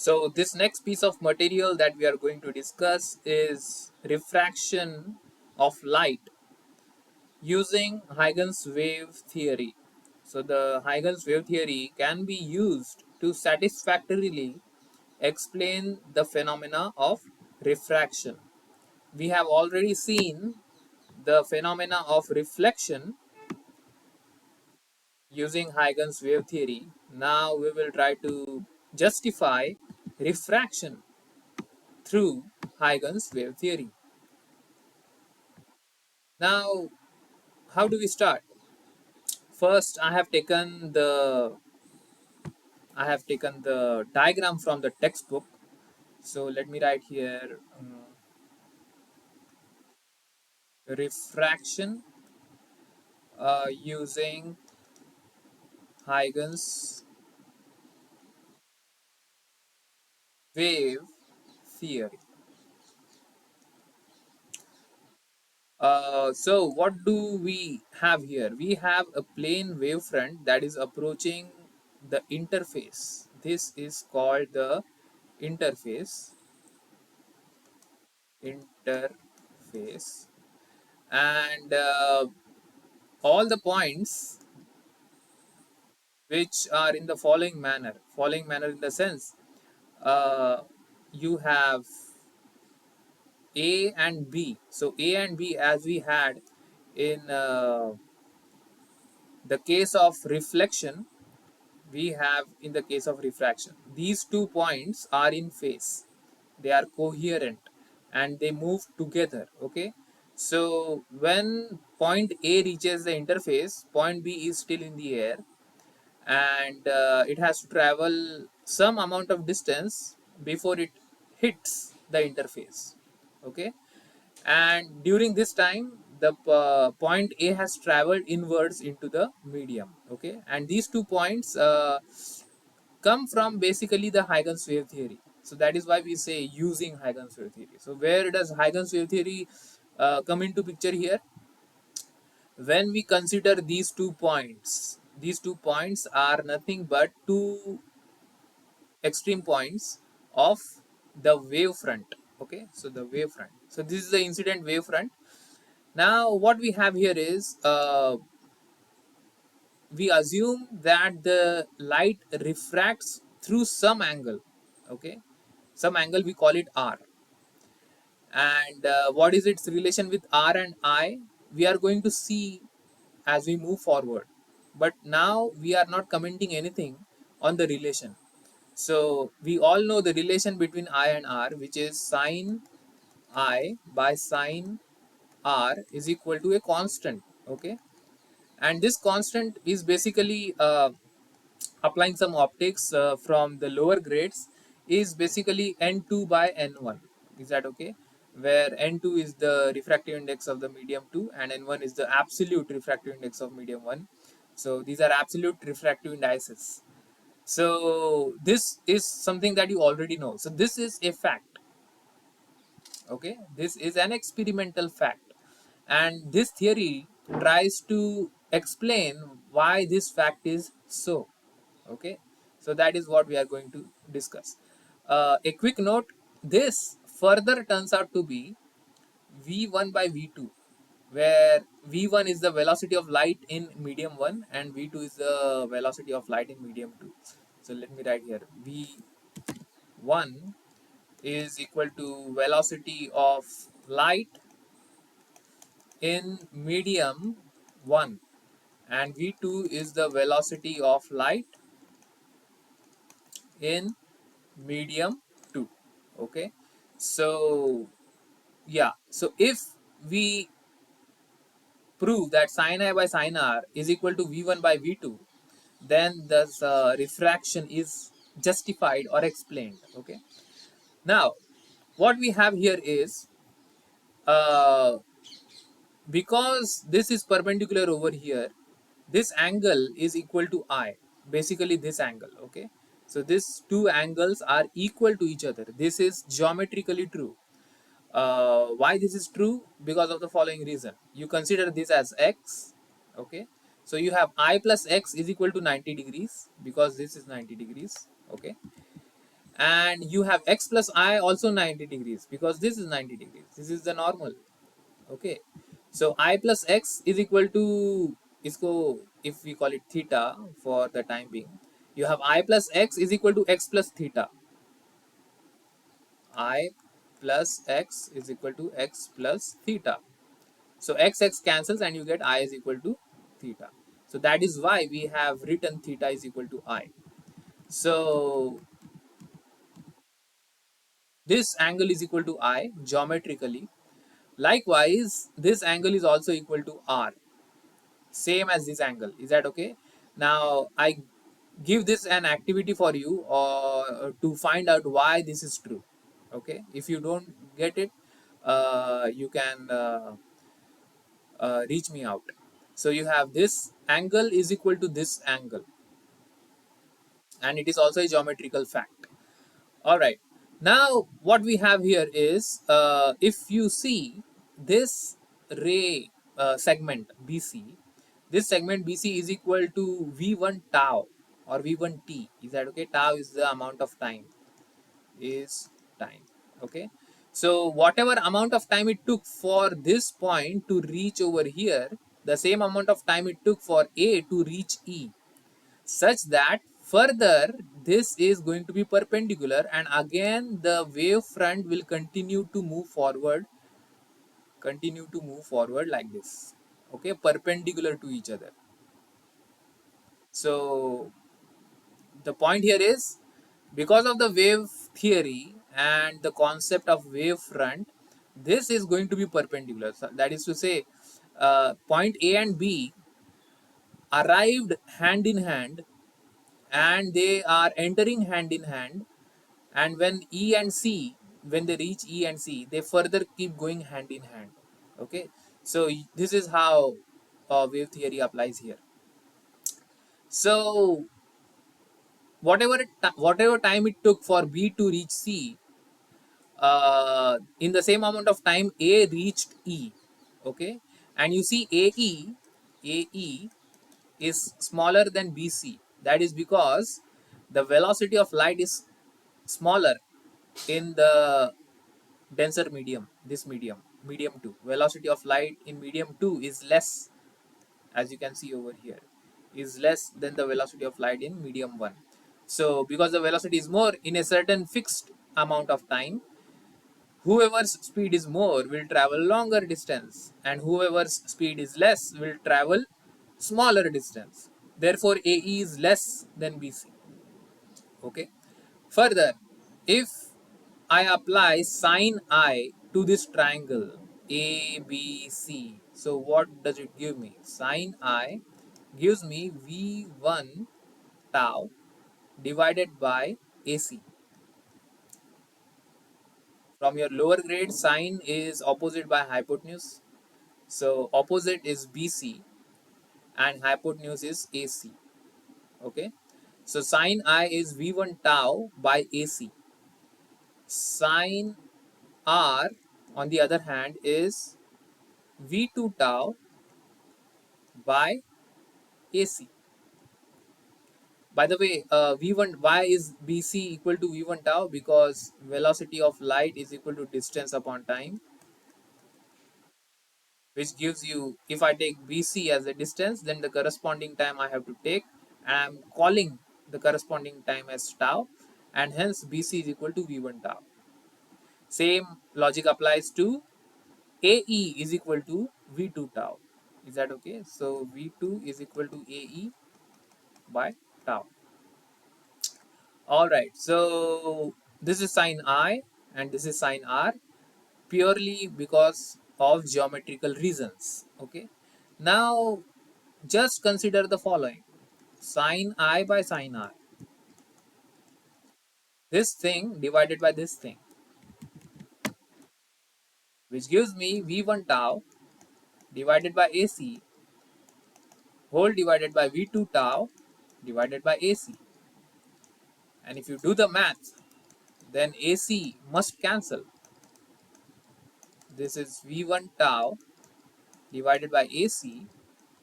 So this next piece of material that we are going to discuss is refraction of light using Huygens wave theory. So the Huygens wave theory can be used to satisfactorily explain the phenomena of refraction. We have already seen the phenomena of reflection using Huygens wave theory. Now we will try to justify refraction through Huygens wave theory. Now, how do we start? First, I have taken the diagram from the textbook. So let me write here refraction using Huygens wave theory. So what do we have here? We have a plane wavefront that is approaching the interface. This is called the interface. Interface, and all the points which are in the following manner in the sense uh, you have A and B. So A and B, as we had in the case of reflection, we have in the case of refraction. These 2 points are in phase. They are coherent and they move together. Okay. So when point A reaches the interface, point B is still in the air, and it has to travel some amount of distance before it hits the interface. Okay. And during this time, the point A has traveled inwards into the medium. Okay. And these 2 points come from basically the Huygens wave theory. So that is why we say using Huygens wave theory. So where does Huygens wave theory come into picture here? When we consider these 2 points are nothing but two extreme points of the wavefront. Okay, so the wavefront. So this is the incident wavefront. Now what we have here is we assume that the light refracts through some angle. Okay, some angle, we call it r, and what is its relation with r and I, we are going to see as we move forward. But now we are not commenting anything on the relation. So we all know the relation between I and r, which is sine I by sine r is equal to a constant. Okay, and this constant is basically applying some optics from the lower grades, is basically n2 by n1. Is that okay? Where n2 is the refractive index of the medium 2 and n1 is the absolute refractive index of medium 1. So these are absolute refractive indices. So this is something that you already know. So this is a fact. Okay, this is an experimental fact, and this theory tries to explain why this fact is so. Okay, so that is what we are going to discuss. A quick note, this further turns out to be v1 by v2, where v1 is the velocity of light in medium 1 and v2 is the velocity of light in medium 2. So let me write here, v1 is equal to velocity of light in medium 1 and v2 is the velocity of light in medium 2. Okay, so yeah, so if we prove that sin I by sin r is equal to v1 by v2, then this refraction is justified or explained. Okay, now what we have here is uh, because this is perpendicular over here, this angle is equal to I, basically this angle. Okay, so these two angles are equal to each other. This is geometrically true. Why this is true? Because of the following reason. You consider this as x. Okay, so you have I plus x is equal to 90 degrees because this is 90 degrees. Okay, and you have x plus I also 90 degrees, because this is 90 degrees, this is the normal. Okay, so I plus x is equal to, इसको if we call it theta for the time being, you have I plus x is equal to x plus theta. I plus x is equal to x plus theta. So x cancels and you get I is equal to theta. So that is why we have written theta is equal to I. So this angle is equal to I geometrically. Likewise, this angle is also equal to R, same as this angle. Is that okay? Now I give this an activity for you, or to find out why this is true. Okay, if you don't get it, you can reach me out. So you have this angle is equal to this angle, and it is also a geometrical fact. All right, now what we have here is, if you see this ray segment BC, this segment BC is equal to V1 tau or V1 t. Is that okay? Tau is the amount of time, is time. Okay, so whatever amount of time it took for this point to reach over here, the same amount of time it took for A to reach E, such that further this is going to be perpendicular, and again the wave front will continue to move forward, like this. Okay, perpendicular to each other. So the point here is, because of the wave theory and the concept of wave front, this is going to be perpendicular. So that is to say, point A and B arrived hand in hand, and they are entering hand in hand, and when E and C, when they reach E and C, they further keep going hand in hand. Okay, so this is how wave theory applies here. So whatever time it took for B to reach C, in the same amount of time A reached E. Okay, and you see AE is smaller than BC. That is because the velocity of light is smaller in the denser medium, this medium 2. Velocity of light in medium 2 is less, as you can see over here, is less than the velocity of light in medium 1. So because the velocity is more in a certain fixed amount of time, whoever's speed is more will travel longer distance, and whoever's speed is less will travel smaller distance. Therefore AE is less than BC. Okay, further, if I apply sine I to this triangle ABC, so what does it give me? Sine I gives me V1 tau divided by AC. From your lower grade, sine is opposite by hypotenuse. So opposite is BC and hypotenuse is AC. Okay. So sine I is V1 tau by AC. Sine R, on the other hand, is V2 tau by AC. By the way, V1, why is BC equal to V1 tau? Because velocity of light is equal to distance upon time, which gives you, if I take BC as a distance, then the corresponding time I have to take, and I'm calling the corresponding time as tau, and hence BC is equal to V1 tau. Same logic applies to AE is equal to V2 tau. Is that okay? So V2 is equal to AE by tau. All right. So this is sine I and this is sine R, purely because of geometrical reasons. Okay. Now just consider the following: sine I by sine R. This thing divided by this thing, which gives me V1 tau divided by AC whole divided by V2 tau divided by AC. And if you do the math, then AC must cancel. This is V1 tau divided by AC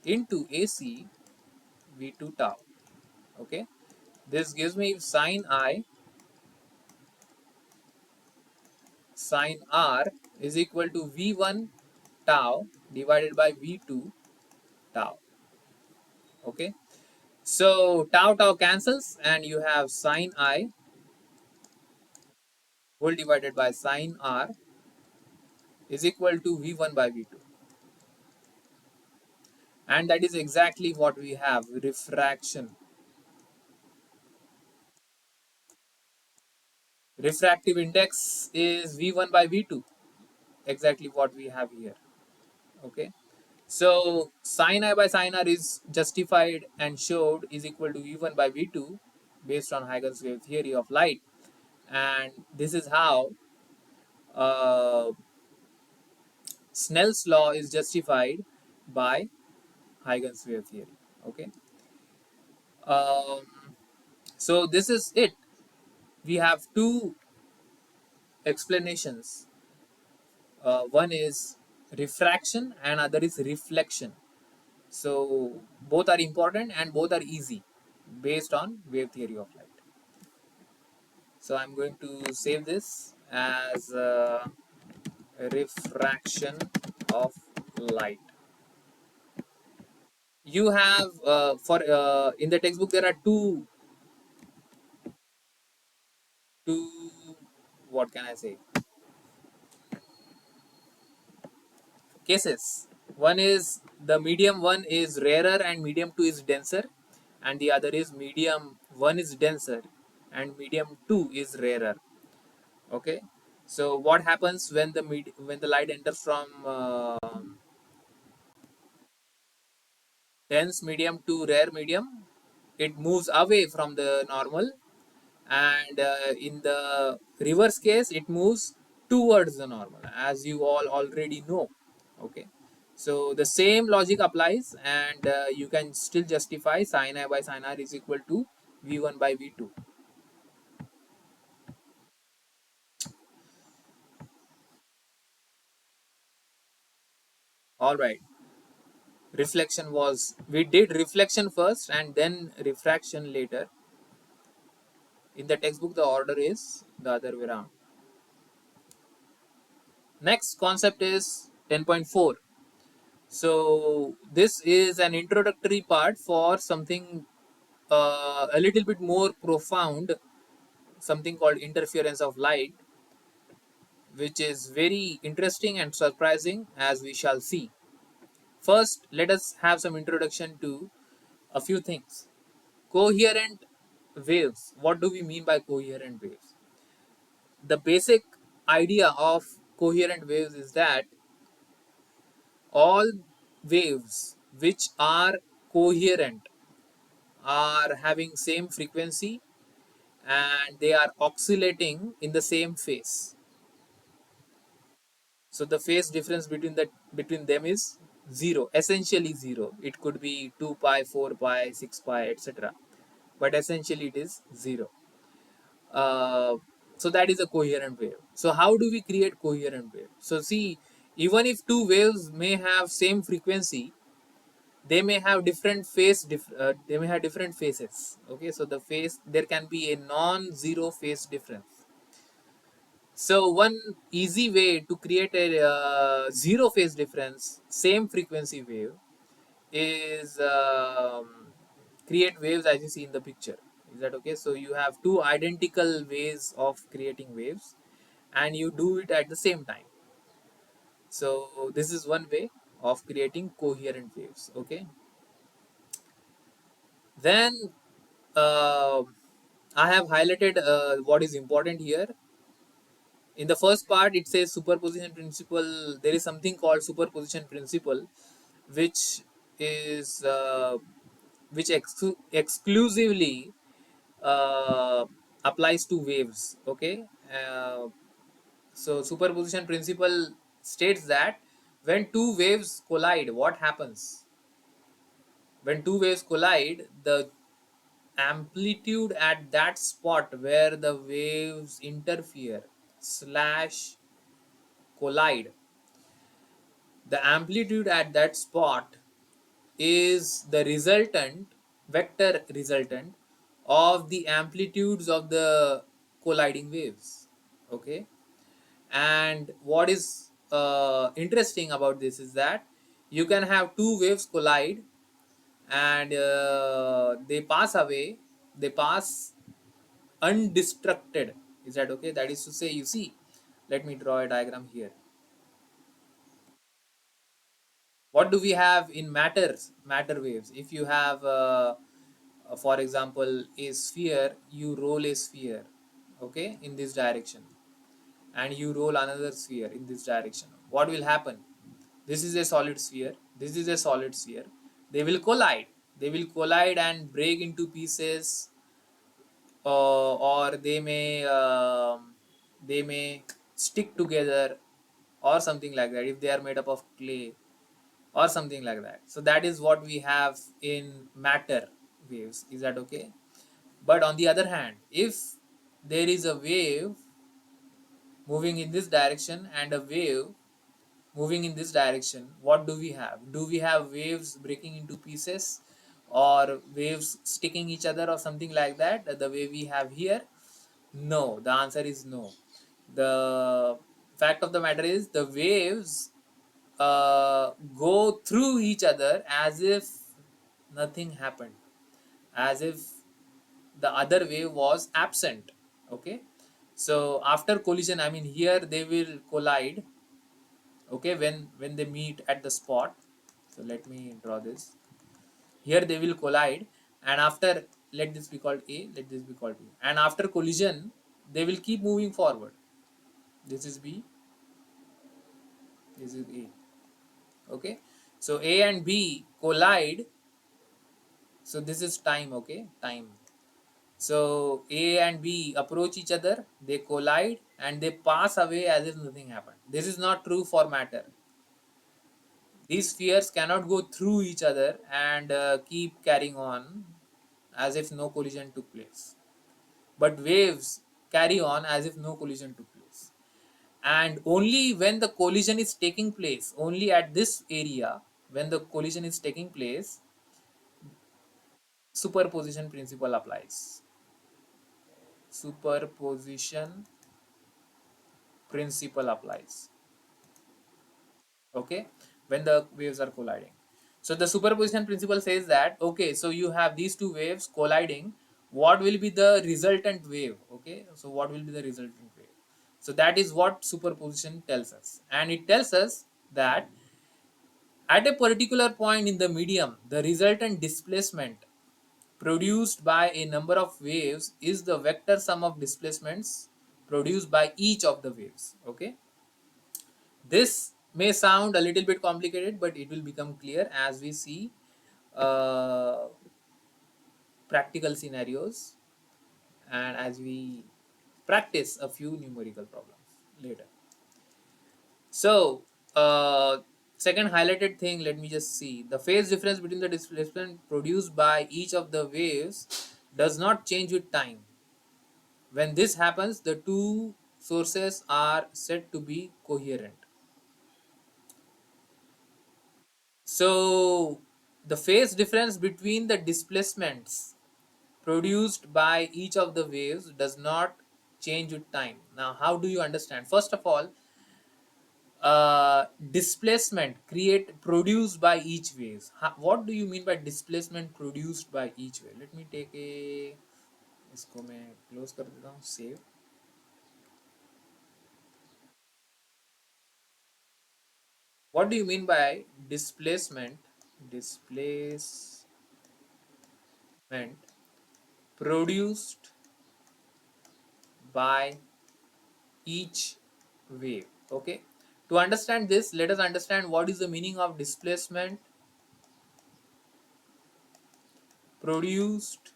into AC V2 tau. Okay, this gives me sine I sine r is equal to v1 tau divided by v2 tau. Okay, so tau tau cancels and you have sine I whole divided by sine r is equal to v1 by v2, and that is exactly what we have, refraction. Refractive index is v1 by v2, exactly what we have here. Okay, so sin I by sin r is justified and showed is equal to v1 by v2 based on Huygens wave theory of light, and this is how uh, Snell's law is justified by Huygens wave theory. Okay, um, so this is it. We have two explanations. One is refraction and other is reflection. So both are important and both are easy based on wave theory of light. So I'm going to save this as refraction of light. You have for in the textbook there are two, what can I say, cases. One is the medium one is rarer and medium two is denser, and the other is medium one is denser and medium two is rarer. Okay, so what happens when when the light enters from dense medium to rare medium? It moves away from the normal, and in the reverse case it moves towards the normal, as you all already know. Okay, so the same logic applies, and you can still justify sin I by sin r is equal to v1 by v2. All right, reflection was, we did reflection first and then refraction later. In the textbook the order is the other way around. Next concept is 10.4. So this is an introductory part for something a little bit more profound, something called interference of light, which is very interesting and surprising, as we shall see. First, let us have some introduction to a few things. Coherent waves. What do we mean by coherent waves? The basic idea of coherent waves is that all waves which are coherent are having same frequency and they are oscillating in the same phase. So the phase difference between them is zero, essentially zero. It could be 2 pi, 4 pi, 6 pi, etc. But essentially it is zero. Uh, so that is a coherent wave. So how do we create coherent wave? So see, even if two waves may have same frequency, they may have different they may have different phases. Okay, so the phase, there can be a non-zero phase difference. So one easy way to create a zero phase difference, same frequency wave, is create waves as you see in the picture. Is that okay? So you have two identical ways of creating waves and you do it at the same time. So this is one way of creating coherent waves. Okay, then uh, I have highlighted what is important here. In the first part it says superposition principle. There is something called superposition principle, which is which exclusively uh, applies to waves. Okay, so superposition principle states that when two waves collide, what happens? When two waves collide, the amplitude at that spot where the waves interfere slash collide, the amplitude at that spot is the resultant, vector resultant of the amplitudes of the colliding waves. Okay, And what is interesting about this is that you can have two waves collide, and they pass away, they pass undestructed. Is that okay? That is to say, you see, let me draw a diagram here. What do we have in matter waves? If you have for example a sphere, you roll a sphere, okay, in this direction, and you roll another sphere in this direction. What will happen? This is a solid sphere, this is a solid sphere. They will collide, and break into pieces, or they may stick together, or something like that, if they are made up of clay or something like that. So that is what we have in matter waves. Is that okay? But on the other hand, if there is a wave moving in this direction and a wave moving in this direction, what do we have? Do we have waves breaking into pieces, or waves sticking each other, or something like that, the way we have here? No, the answer is no. The fact of the matter is the waves go through each other as if nothing happened, as if the other wave was absent. Okay, so after collision, I mean, here they will collide, okay, when they meet at the spot. So let me draw this. Here they will collide, and after, let this be called A, let this be called B, and after collision they will keep moving forward. This is B, this is A. Okay, so A and B collide. So this is time, okay, time. So A and B approach each other, they collide, and they pass away as if nothing happened. This is not true for matter. These spheres cannot go through each other and keep carrying on as if no collision took place. But waves carry on as if no collision took place. And only when the collision is taking place, only at this area, when the collision is taking place, superposition principle applies. Superposition principle applies. Okay, when the waves are colliding. So the superposition principle says that, okay, so you have these two waves colliding, what will be the resultant wave? Okay, so what will be the resultant wave? So that is what superposition tells us, and it tells us that at a particular point in the medium, the resultant displacement produced by a number of waves is the vector sum of displacements produced by each of the waves. Okay, this may sound a little bit complicated, but it will become clear as we see uh, practical scenarios, and as we practice a few numerical problems later. So, second highlighted thing, let me just see. The phase difference between the displacement produced by each of the waves does not change with time. When this happens, the two sources are said to be coherent. So the phase difference between the displacements produced by each of the waves does not change with time. Now, how do you understand? First of all, displacement produced by each wave. What do you mean by displacement produced by each wave? Let me take a, इसको मैं close कर देता हूँ, save. What do you mean by displacement? Displacement produced by each wave. Okay, to understand this, let us understand what is the meaning of displacement produced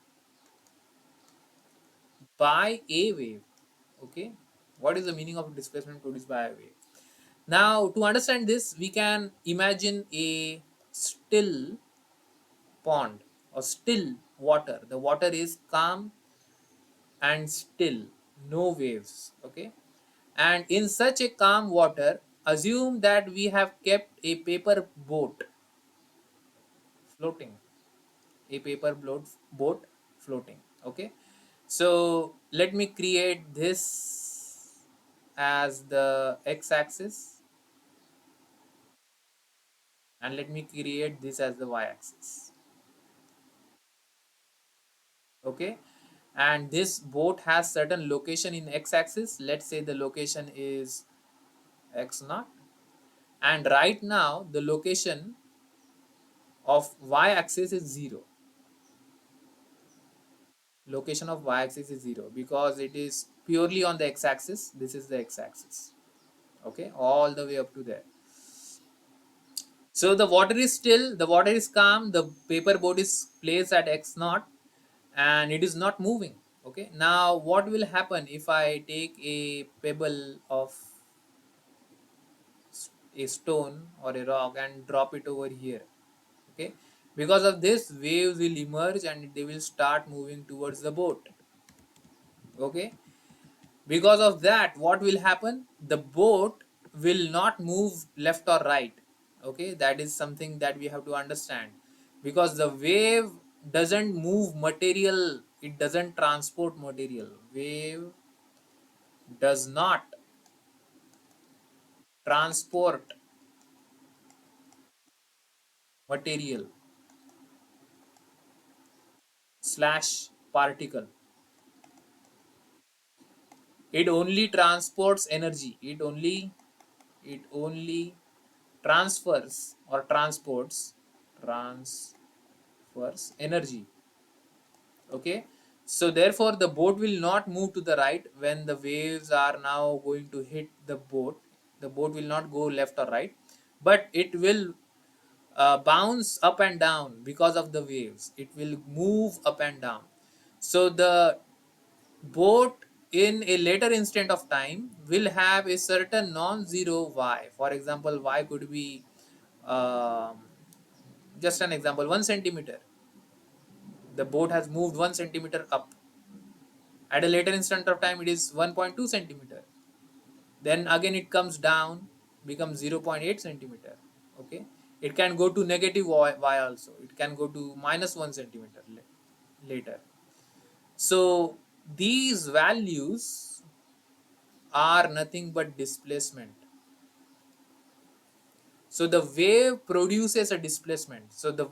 by a wave. Okay, what is the meaning of displacement produced by a wave? Now, to understand this, we can imagine a still pond or still water. The water is calm and still, no waves. Okay, and in such a calm water, assume that we have kept a paper boat floating, a boat floating. Okay, so let me create this as the x-axis, and let me create this as the y-axis. Okay, and this boat has certain location in x-axis. Let's say the location is x naught, and right now the location of y-axis is 0. Location of y-axis is 0 because it is purely on the x-axis. This is the x-axis. Okay, all the way up to there. So the water is still, the water is calm, the paper boat is placed at x naught, and it is not moving. Okay, now what will happen if I take a pebble of a stone or a rock and drop it over here? Okay, because of this, waves will emerge and they will start moving towards the boat. Okay, because of that, what will happen? The boat will not move left or right. Okay, that is something that we have to understand, because the wave doesn't move material, it doesn't transport material. Wave does not transport material slash particle. It only transports energy. It only transfers or transfers energy. Okay, so therefore the boat will not move to the right when the waves are now going to hit the boat. The boat will not go left or right, but it will bounce up and down because of the waves. It will move up and down. So the boat in a later instant of time will have a certain non-zero y. For example, y could be um, just an example, 1 centimeter. The boat has moved 1 centimeter up. At a later instant of time, it is 1.2 centimeter. Then again it comes down, becomes 0.8 centimeter. Okay, it can go to negative y also. It can go to minus 1 centimeter later. So these values are nothing but displacement. So the wave produces a displacement. So the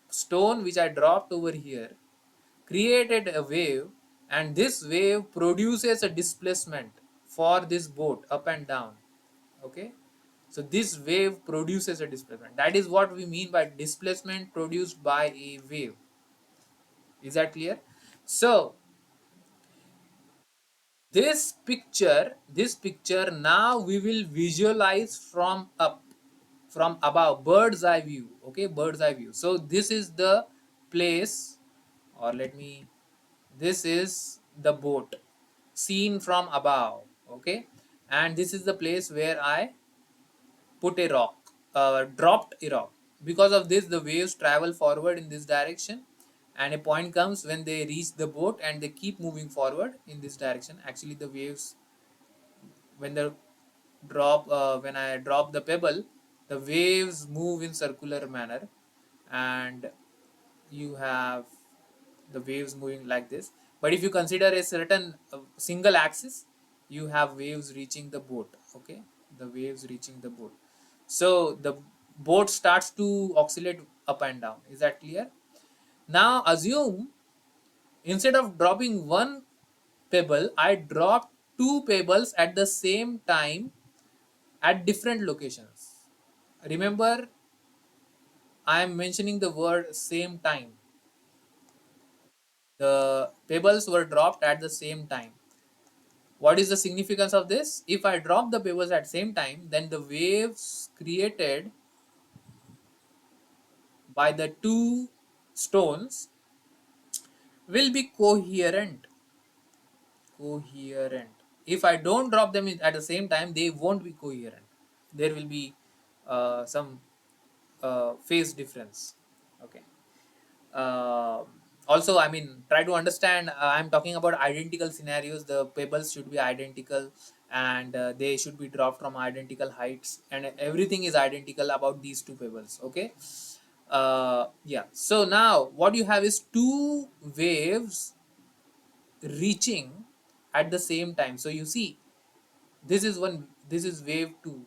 stone which I dropped over here created a wave, and this wave produces a displacement for this boat up and down. Okay, so this wave produces a displacement. That is what we mean by displacement produced by a wave. Is that clear? So this picture now we will visualize from up, from above, bird's eye view. Okay, bird's eye view. So this is the place, or let me, this is the boat seen from above. Okay, and this is the place where I put a rock, dropped a rock. Because of this, the waves travel forward in this direction, and a point comes when they reach the boat and they keep moving forward in this direction. Actually, the waves, when the when I drop the pebble, the waves move in circular manner, and you have the waves moving like this. But if you consider a certain single axis, you have waves reaching the boat. Okay, the waves reaching the boat. So the boat starts to oscillate up and down. Is that clear? Now assume, instead of dropping one pebble, I dropped two pebbles at the same time at different locations. Remember, I am mentioning the word same time. The pebbles were dropped at the same time. What is the significance of this? If I drop the pebbles at same time, then the waves created by the two stones will be coherent. Coherent. If I don't drop them at the same time, they won't be coherent. There will be some phase difference. Okay. uh, Also, I mean, try to understand, I'm talking about identical scenarios. The pebbles should be identical, and they should be dropped from identical heights, and everything is identical about these two pebbles. Okay, yeah. So now what you have is two waves reaching at the same time. So you see, This is wave 2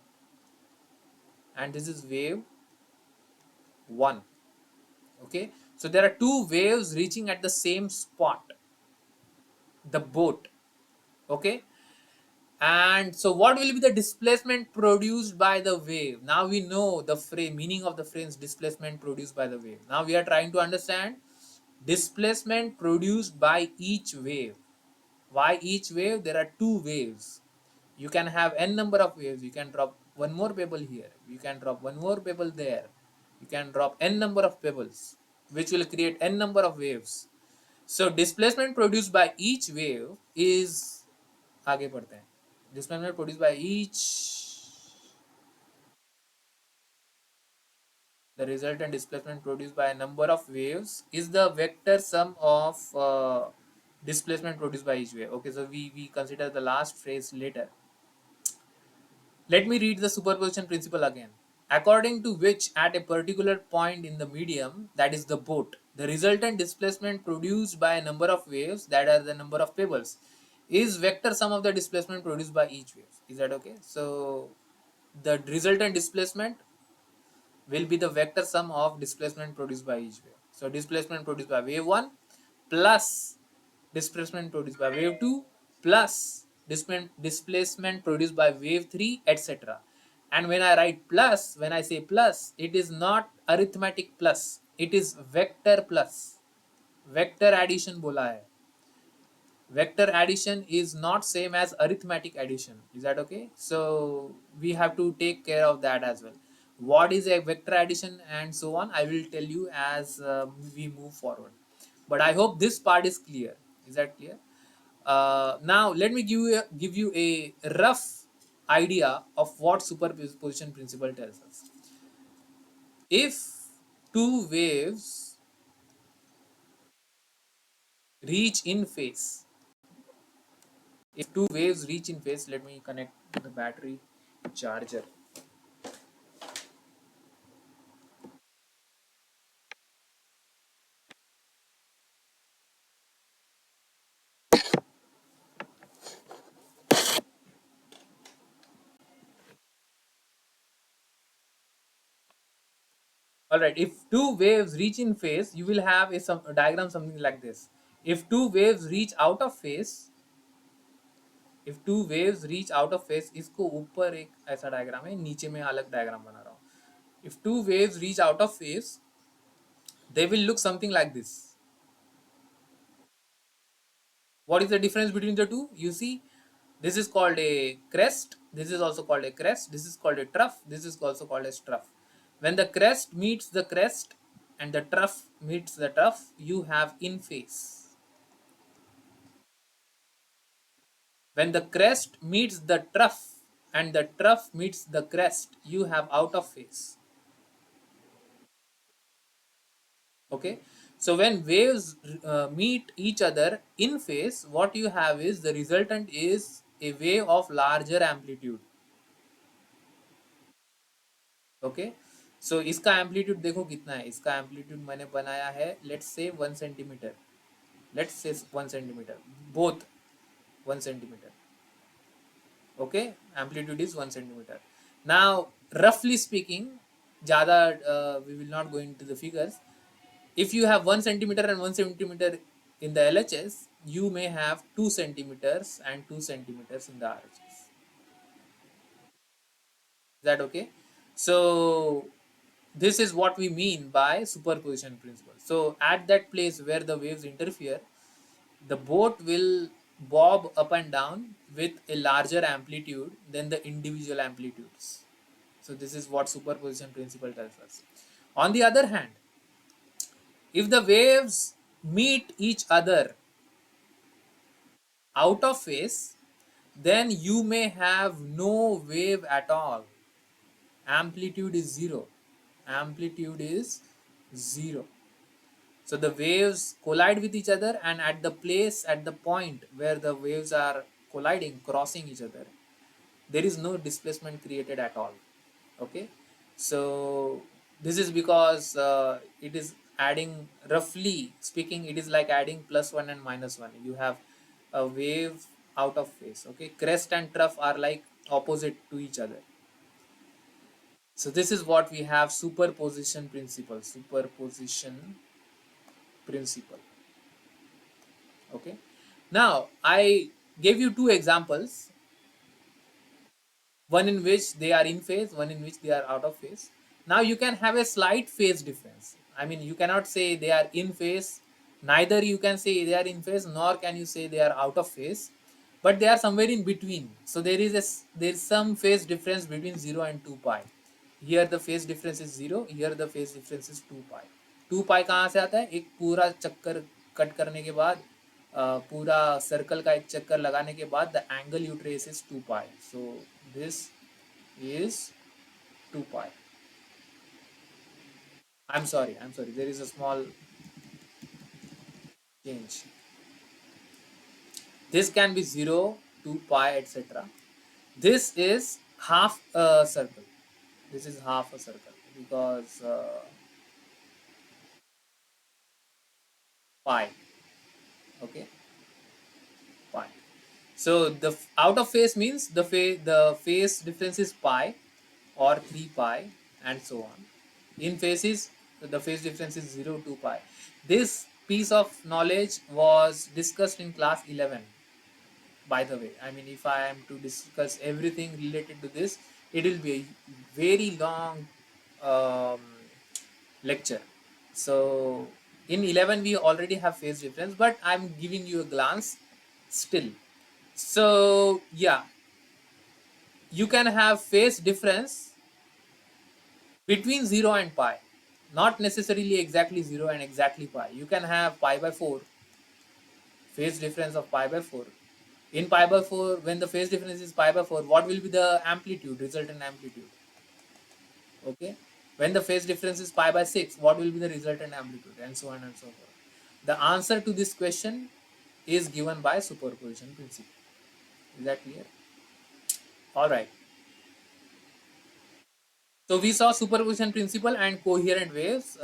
and this is wave 1. Okay, so there are two waves reaching at the same spot, the boat. Okay, and so what will be the displacement produced by the wave? Now we know the meaning of the phrase displacement produced by the wave. Now we are trying to understand displacement produced by each wave. Why each wave? There are two waves. You can have n number of waves. You can drop one more pebble here, you can drop one more pebble there, you can drop n number of pebbles, which will create n number of waves. So displacement produced by each wave is, आगे पढ़ते हैं, displacement produced by each, the resultant displacement produced by a number of waves is the vector sum of displacement produced by each wave. Okay, so we consider the last phrase later. Let me read the superposition principle again. According to which, at a particular point in the medium, that is the boat, the resultant displacement produced by a number of waves, that are the number of pebbles, is vector sum of the displacement produced by each wave. Is that okay? So the resultant displacement will be the vector sum of displacement produced by each wave. So displacement produced by wave 1 plus displacement produced by wave 2 plus displacement produced by wave 3, etc. And when I write plus, when I say plus, it is not arithmetic plus, it is vector plus. Vector addition बोला है. Vector addition is not same as arithmetic addition. Is that okay? So we have to take care of that as well. What is a vector addition and so on, I will tell you as we move forward. But I hope this part is clear. Is that clear? Now let me give you a rough idea of what superposition principle tells us. If two waves reach in phase, if two waves reach in phase, let me connect the battery charger. All right, if two waves reach in phase, you will have a diagram something like this. If two waves reach out of phase, if two waves reach out of phase, इसको ऊपर एक ऐसा diagram है, नीचे में अलग diagram बना रहा हूँ. If two waves reach out of phase, they will look something like this. What is the difference between the two? You see, this is called a crest, this is also called a crest, this is called a trough, this is also called a trough. When the crest meets the crest and the trough meets the trough, you have in phase. When the crest meets the trough and the trough meets the crest, you have out of phase. Okay, so when waves meet each other in phase, what you have is the resultant is a wave of larger amplitude. Okay, so इसका amplitude देखो कितना है. इसका amplitude मैंने बनाया है, let's say 1 centimetre, let's say 1 centimetre, both 1 centimetre. Okay, amplitude is 1 centimetre. Now रफली speaking, ज़्यादा we will not go into the figures. If you have 1 centimeter and 1 centimeter in the LHS, you may have 2 centimeters and 2 centimeters in the RHS. Is that okay? So this is what we mean by superposition principle. So at that place where the waves interfere, the boat will bob up and down with a larger amplitude than the individual amplitudes. So this is what superposition principle tells us. On the other hand, if the waves meet each other out of phase, then you may have no wave at all. Amplitude is zero. Amplitude is zero. So the waves collide with each other, and at the point where the waves are colliding, crossing each other, there is no displacement created at all. Okay, so this is because it is adding, roughly speaking, it is like adding +1 and -1. You have a wave out of phase. Okay, crest and trough are like opposite to each other. So this is what we have: superposition principle. Superposition principle. Okay. Now I gave you two examples, one in which they are in phase, one in which they are out of phase. Now you can have a slight phase difference. I mean, you cannot say they are in phase, neither you can say they are in phase, nor can you say they are out of phase, but they are somewhere in between. So there is some phase difference between 0 and 2 pi. Here the phase difference is 0, here the phase difference is 2 pi. 2 pi कहाँ से आता है? एक पूरा चक्कर cut करने के बाद पूरा सर्कल का एक चक्कर लगाने के बाद the angle you trace is 2 pi. So this is 2 pi. I'm sorry, there is a small change. This can be 0, 2 pi, etc. This is half a circle. This is half a circle because pi. Okay, pi. So the out of phase means the phase difference is pi or 3 pi and so on. In phases, the phase difference is 0 to pi. This piece of knowledge was discussed in class 11, by the way. I mean, if I am to discuss everything related to this, it will be a very long um, lecture. So in 11 we already have phase difference, but I'm giving you a glance still. So yeah, you can have phase difference between 0 and pi, not necessarily exactly 0 and exactly pi. You can have pi by 4, phase difference of pi by 4. In pi by 4, when the phase difference is pi by 4, what will be the amplitude, resultant amplitude? Okay, when the phase difference is pi by 6, what will be the resultant amplitude, and so on and so forth. The answer to this question is given by superposition principle. Is that clear? All right. So we saw superposition principle and coherent waves.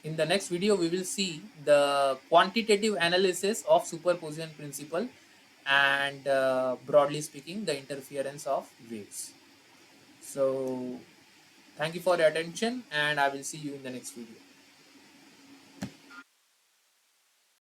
In the next video, we will see the quantitative analysis of superposition principle and broadly speaking, the interference of waves. So thank you for your attention, and I will see you in the next video.